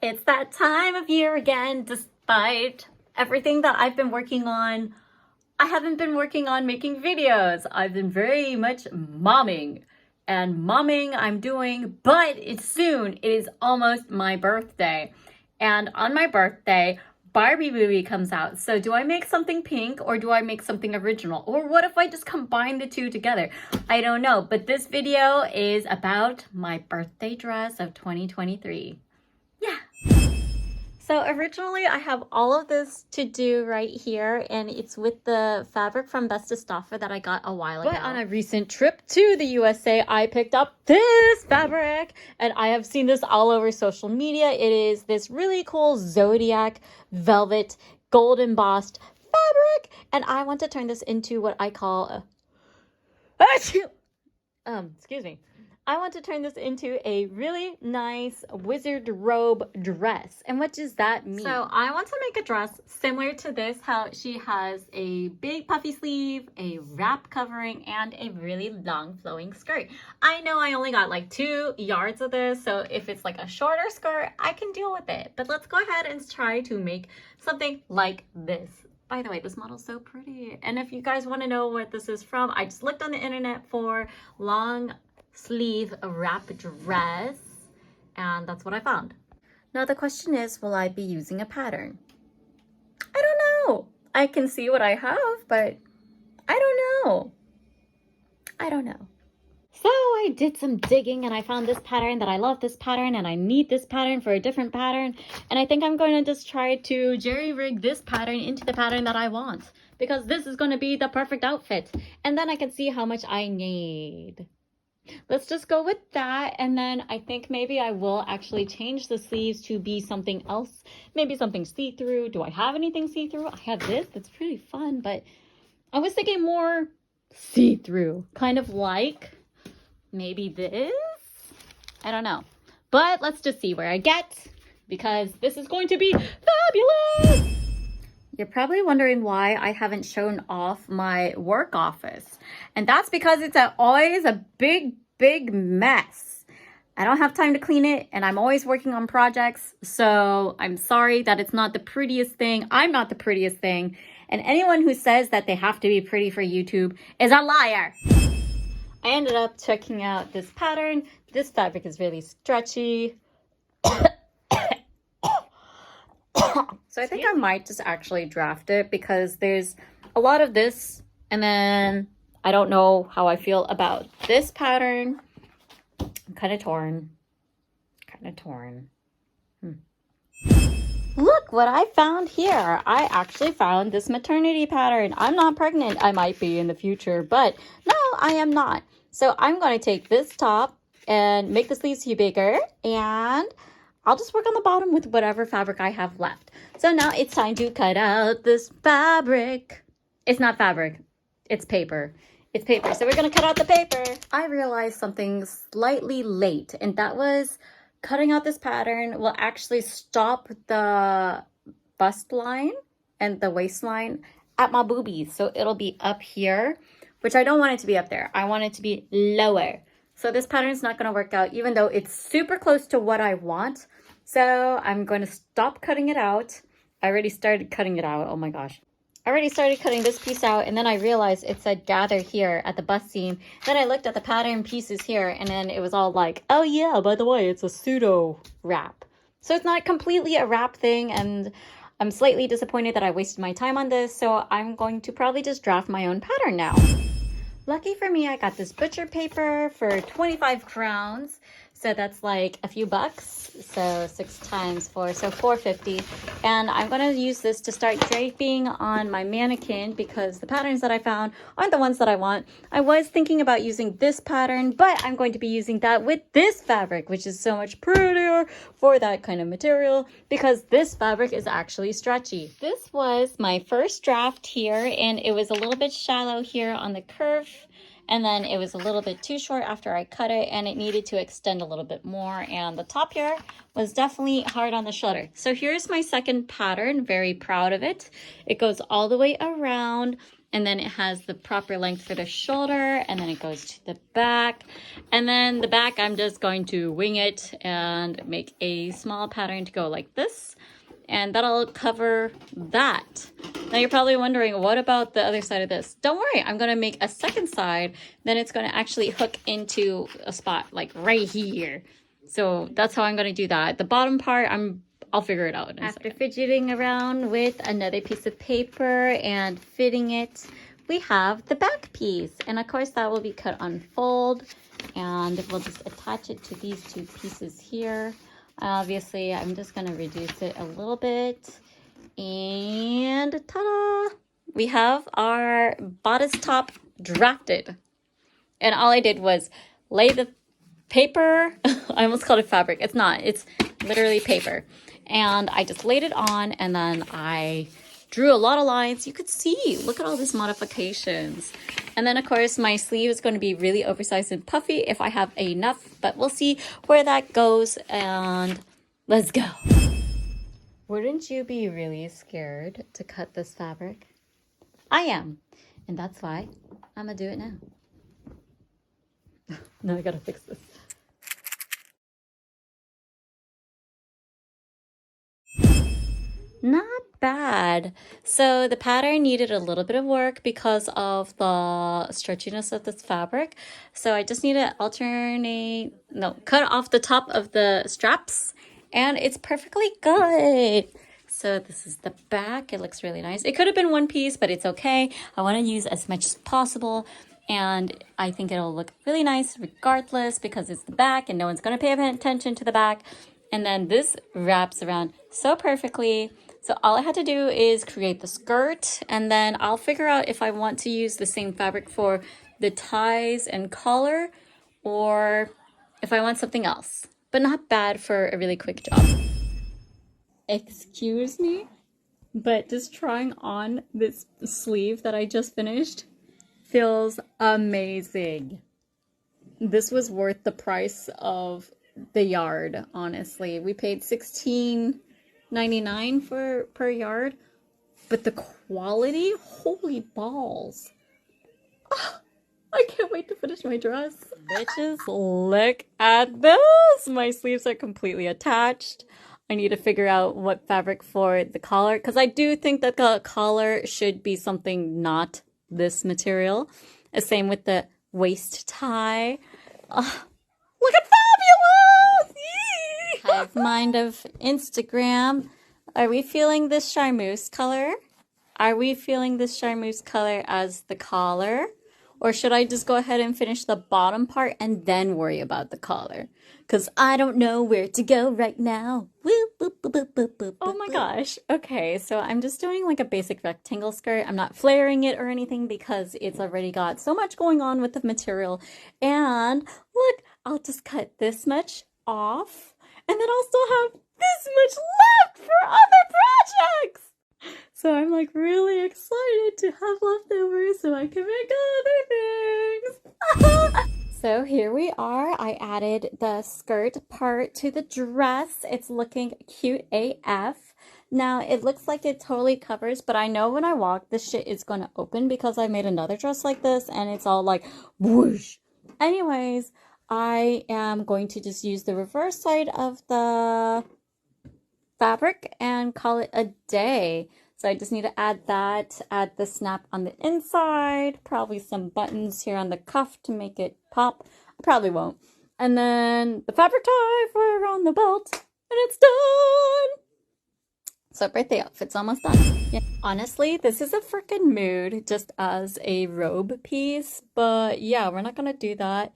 It's that time of year again. Despite everything that I've been working on, I haven't been working on making videos. I've been very much momming. And momming I'm doing, but it's soon. It is almost my birthday. And on my birthday, Barbie movie comes out. So do I make something pink or do I make something original? Or what if I just combine the two together? I don't know. But this video is about my birthday dress of 2023. Yeah. So originally I have all of this to do right here, and it's with the fabric from Best Stoffer that I got a while ago. But on a recent trip to the USA, I picked up this fabric, and I have seen this all over social media. It is this really cool Zodiac velvet gold embossed fabric, and I want to turn this into what I call excuse me. I want to turn this into a really nice wizard robe dress. And what does that mean? So I want to make a dress similar to this, how she has a big puffy sleeve, a wrap covering, and a really long flowing skirt. I know I only got like 2 yards of this, so if it's like a shorter skirt, I can deal with it. But let's go ahead and try to make something like this. By the way, this model's so pretty. And if you guys want to know what this is from, I just looked on the internet for long sleeve wrap dress, and that's what I found. Now the question is, will I be using a pattern? I don't know. I can see what I have, but I don't know. So I did some digging and I found this pattern that I love this pattern and I need this pattern for a different pattern, and I think I'm going to just try to jerry-rig this pattern into the pattern that I want, because this is going to be the perfect outfit, and then I can see how much I need. Let's just go with that, and then I think maybe I will actually change the sleeves to be something else. Maybe something see-through. Do I have anything see-through? I have this. That's pretty fun, but I was thinking more see-through. Kind of like maybe this? I don't know. But let's just see where I get, because this is going to be fabulous! You're probably wondering why I haven't shown off my work office. And that's because it's always a big mess. I don't have time to clean it, and I'm always working on projects. So I'm sorry that it's not the prettiest thing. I'm not the prettiest thing. And anyone who says that they have to be pretty for YouTube is a liar. I ended up checking out this pattern. This fabric is really stretchy. So I think I might just actually draft it, because there's a lot of this, and then I don't know how I feel about this pattern. I'm kind of torn. Look what I found here. I actually found this maternity pattern. I'm not pregnant. I might be in the future, but no, I am not. So I'm going to take this top and make the sleeves bigger, and I'll just work on the bottom with whatever fabric I have left. So now it's time to cut out this fabric. It's not fabric, it's paper. It's paper, so we're gonna cut out the paper. I realized something slightly late, and that was cutting out this pattern will actually stop the bust line and the waistline at my boobies. So it'll be up here, which I don't want it to be up there. I want it to be lower. So this pattern is not going to work out, even though it's super close to what I want. So I'm going to stop cutting it out. I already started cutting it out. Oh my gosh. I already started cutting this piece out, and then I realized it said gather here at the bust seam. Then I looked at the pattern pieces here, and then it was all like, oh yeah, by the way, it's a pseudo wrap. So it's not completely a wrap thing, and I'm slightly disappointed that I wasted my time on this. So I'm going to probably just draft my own pattern now. Lucky for me, I got this butcher paper for 25 crowns. So that's like a few bucks. So 6 times 4, so $4.50. And I'm going to use this to start draping on my mannequin, because the patterns that I found aren't the ones that I want. I was thinking about using this pattern, but I'm going to be using that with this fabric, which is so much prettier for that kind of material, because this fabric is actually stretchy. This was my first draft here, and it was a little bit shallow here on the curve. And then it was a little bit too short after I cut it, and it needed to extend a little bit more. And the top here was definitely hard on the shoulder. So here's my second pattern. Very proud of it. It goes all the way around. and then it has the proper length for the shoulder, and then it goes to the back. And then the back, I'm just going to wing it and make a small pattern to go like this, and that'll cover that. Now you're probably wondering, what about the other side of this? Don't worry, I'm gonna make a second side, then it's gonna actually hook into a spot like right here. So that's how I'm gonna do that. The bottom part, I'll figure it out. After fidgeting around with another piece of paper and fitting it, we have the back piece. And of course that will be cut on fold, and we'll just attach it to these two pieces here. Obviously, I'm just gonna reduce it a little bit, and ta-da! We have our bodice top drafted. And all I did was lay the paper, I almost called it fabric. It's not, it's literally paper. And I just laid it on, and then I drew a lot of lines. You could see, look at all these modifications. And then of course my sleeve is going to be really oversized and puffy if I have enough, but we'll see where that goes, and let's go. Wouldn't you be really scared to cut this fabric? I am, and that's why I'm gonna do it now. Now I gotta fix this. Not bad. So the pattern needed a little bit of work because of the stretchiness of this fabric. So I just need to cut off the top of the straps, and it's perfectly good. So this is the back. It looks really nice. It could have been one piece, but it's okay. I want to use as much as possible, and I think it'll look really nice regardless because it's the back and no one's going to pay attention to the back. And then this wraps around so perfectly. So all I had to do is create the skirt, and then I'll figure out if I want to use the same fabric for the ties and collar, or if I want something else. But not bad for a really quick job. Excuse me, but just trying on this sleeve that I just finished feels amazing. This was worth the price of the yard, honestly. We paid $16.99 per yard, but the quality, holy balls. Oh, I can't wait to finish my dress. Bitches, look at this. My sleeves are completely attached. I need to figure out what fabric for the collar, because I do think that the collar should be something not this material. The same with the waist tie. Look at fabulous! Hive mind of Instagram. Are we feeling this charmeuse color? Are we feeling this charmeuse color as the collar? Or should I just go ahead and finish the bottom part and then worry about the collar? Because I don't know where to go right now. Oh my gosh. Okay, so I'm just doing like a basic rectangle skirt. I'm not flaring it or anything because it's already got so much going on with the material. And look, I'll just cut this much off, and then I'll still have this much left for other projects. So I'm like really excited to have leftovers so I can make other things. So here we are. I added the skirt part to the dress. It's looking cute AF. Now it looks like it totally covers, but I know when I walk, this shit is going to open because I made another dress like this and it's all like whoosh. Anyways, I am going to just use the reverse side of the fabric and call it a day. So I just need to add that, add the snap on the inside, probably some buttons here on the cuff to make it pop. I probably won't. And then the fabric tie for around the belt, and it's done. So birthday outfit's almost done. Yeah. Honestly, this is a freaking mood just as a robe piece, but yeah, we're not gonna do that.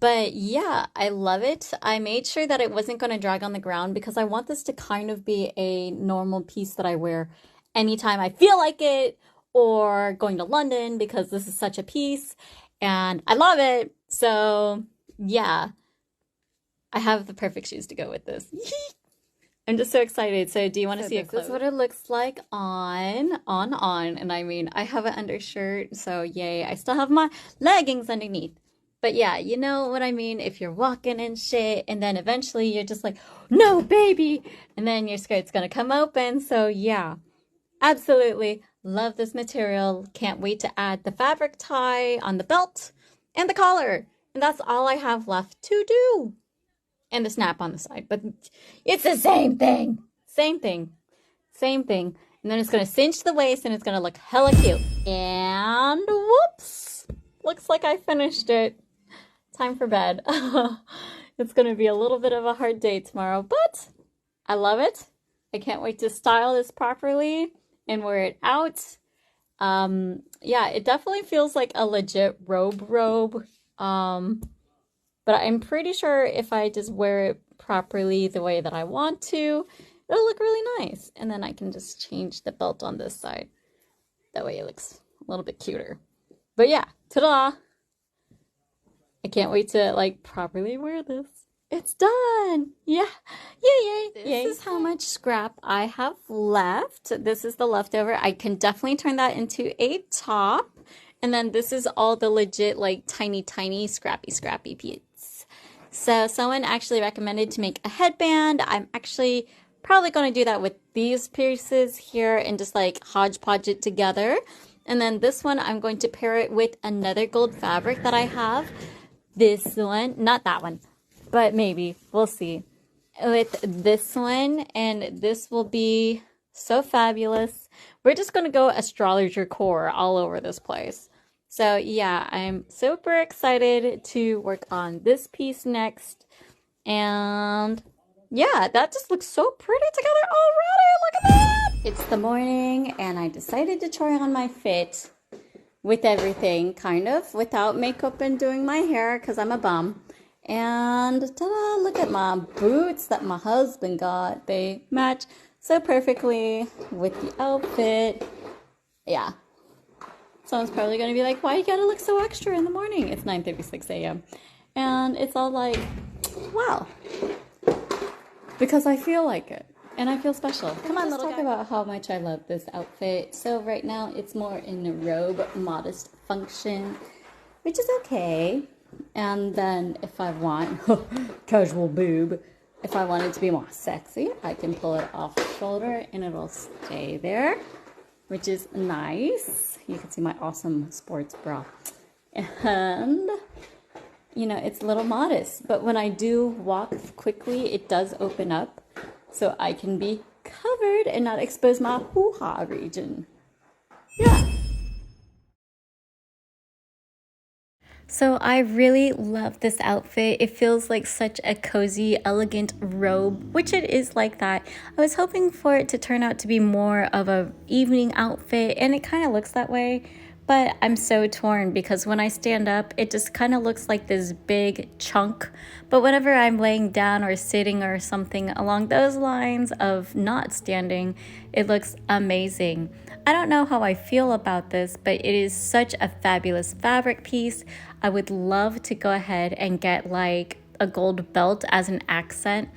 But yeah, I love it. I made sure that it wasn't going to drag on the ground because I want this to kind of be a normal piece that I wear anytime I feel like it, or going to London because this is such a piece and I love it. So yeah, I have the perfect shoes to go with this. I'm just so excited. So do you want to see it close? This is what it looks like on. And I mean, I have an undershirt, so yay. I still have my leggings underneath. But yeah, you know what I mean? If you're walking and shit, and then eventually you're just like, no, baby. And then your skirt's going to come open. So yeah, absolutely Love this material. Can't wait to add the fabric tie on the belt and the collar. And that's all I have left to do. And the snap on the side. But it's the same thing. Same thing. Same thing. And then it's going to cinch the waist and it's going to look hella cute. And whoops. Looks like I finished it. Time for bed. It's going to be a little bit of a hard day tomorrow, but I love it. I can't wait to style this properly and wear it out. Yeah, it definitely feels like a legit robe. But I'm pretty sure if I just wear it properly the way that I want to, it'll look really nice. And then I can just change the belt on this side. That way it looks a little bit cuter. But yeah, ta-da! I can't wait to like properly wear this. It's done! Yeah! Yay! This is how much scrap I have left. This is the leftover. I can definitely turn that into a top. And then this is all the legit like tiny scrappy pieces. So someone actually recommended to make a headband. I'm actually probably going to do that with these pieces here and just like hodgepodge it together. And then this one, I'm going to pair it with another gold fabric that I have. This one, not that one, but maybe, we'll see. With this one, and this will be so fabulous. We're just going to go astrologer core all over this place. So yeah, I'm super excited to work on this piece next. And yeah, that just looks so pretty together already. Look at that! It's the morning and I decided to try on my fit with everything, kind of, without makeup and doing my hair because I'm a bum. And ta-da, look at my boots that my husband got. They match so perfectly with the outfit. Yeah. Someone's probably going to be like, why you gotta look so extra in the morning? It's 9:36 a.m. And it's all like, wow. Because I feel like it. And I feel special. Come on, let's talk about how much I love this outfit. So right now it's more in a robe, modest function, which is okay. And then if I want, casual boob, if I want it to be more sexy, I can pull it off the shoulder and it'll stay there, which is nice. You can see my awesome sports bra. And, you know, it's a little modest. But when I do walk quickly, it does open up. So I can be covered and not expose my hoo-ha region. Yeah. So I really love this outfit. It feels like such a cozy, elegant robe, which it is like that. I was hoping for it to turn out to be more of a evening outfit, and it kind of looks that way. But I'm so torn because when I stand up, it just kind of looks like this big chunk. But whenever I'm laying down or sitting or something along those lines of not standing, it looks amazing. I don't know how I feel about this, but it is such a fabulous fabric piece. I would love to go ahead and get like a gold belt as an accent.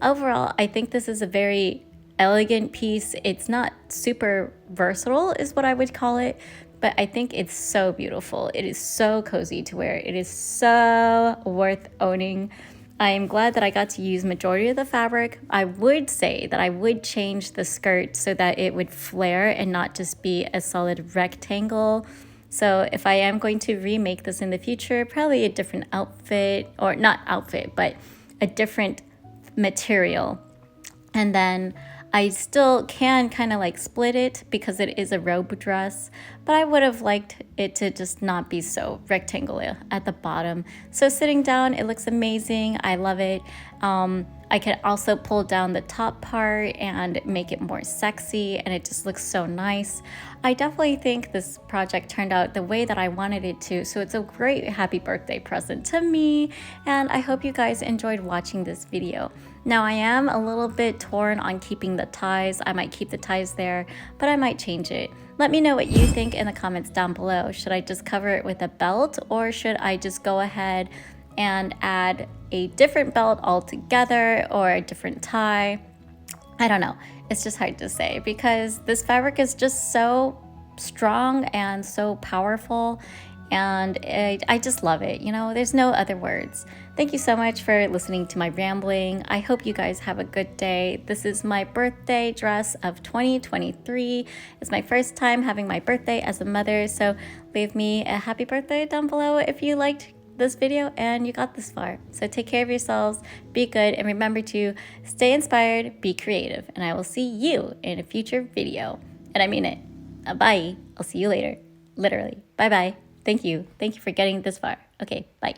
Overall, I think this is a very elegant piece. It's not super versatile is what I would call it, but I think it's so beautiful. It is so cozy to wear. It is so worth owning. I am glad that I got to use majority of the fabric. I would say that I would change the skirt so that it would flare and not just be a solid rectangle. So if I am going to remake this in the future, probably a different outfit, or not outfit, but a different material. And then I still can kind of like split it because it is a robe dress, but I would have liked it to just not be so rectangular at the bottom. So sitting down, it looks amazing. I love it. I can also pull down the top part and make it more sexy, and it just looks so nice. I definitely think this project turned out the way that I wanted it to, so it's a great happy birthday present to me, and I hope you guys enjoyed watching this video. Now I am a little bit torn on keeping the ties. I might keep the ties there, but I might change it. Let me know what you think in the comments down below. Should I just cover it with a belt, or should I just go ahead and add a different belt altogether or a different tie? I don't know. It's just hard to say because this fabric is just so strong and so powerful, and I just love it. You know, there's no other words. Thank you so much for listening to my rambling. I hope you guys have a good day. This is my birthday dress of 2023. It's my first time having my birthday as a mother, so leave me a happy birthday down below if you liked this video and you got this far. So take care of yourselves, be good, and remember to stay inspired, be creative, and I will see you in a future video. And I mean it. Bye. I'll see you later. Literally. Bye-bye. Thank you. Thank you for getting this far. Okay, bye.